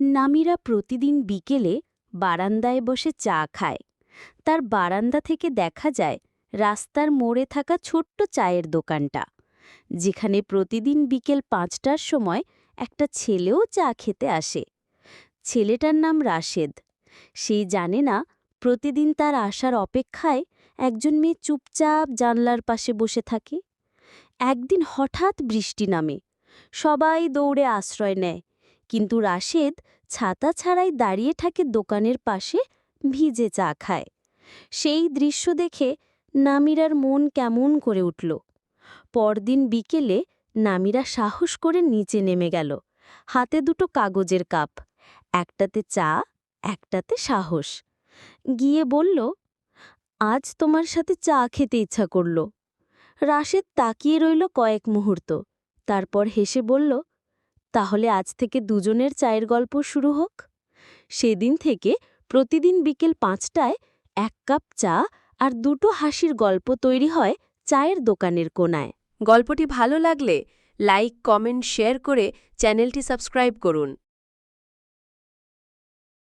নামিরা প্রতিদিন বিকেলে বারান্দায় বসে চা খায়। তার বারান্দা থেকে দেখা যায় রাস্তার মোড়ে থাকা ছোট্ট চায়ের দোকানটা, যেখানে প্রতিদিন বিকেল ৫টার সময় একটা ছেলেও চা খেতে আসে। ছেলেটার নাম রাশেদ। সে জানে না প্রতিদিন তার আসার অপেক্ষায় একজন মেয়ে চুপচাপ জানলার পাশে বসে থাকে। একদিন হঠাৎ বৃষ্টি নামে, সবাই দৌড়ে আশ্রয় নেয়, কিন্তু রাশেদ ছাতা ছাড়াই দাঁড়িয়ে থাকে দোকানের পাশে, ভিজে চা খায়। সেই দৃশ্য দেখে নামিরার মন কেমন করে উঠল। পরদিন বিকেলে নামিরা সাহস করে নিচে নেমে গেল, হাতে দুটো কাগজের কাপ, একটাতে চা, একটাতে সাহস। গিয়ে বলল, আজ তোমার সাথে চা খেতে ইচ্ছা করল। রাশেদ তাকিয়ে রইল কয়েক মুহূর্ত, তারপর হেসে বলল, তাহলে আজ থেকে দুজনের চায়ের গল্প শুরু হোক। সেদিন থেকে প্রতিদিন বিকেল ৫টায় ১ কাপ চা আর দুটো হাসির গল্প তৈরি হয় চায়ের দোকানের কোনায়। গল্পটি ভালো লাগলে লাইক, কমেন্ট, শেয়ার করে চ্যানেলটি সাবস্ক্রাইব করুন।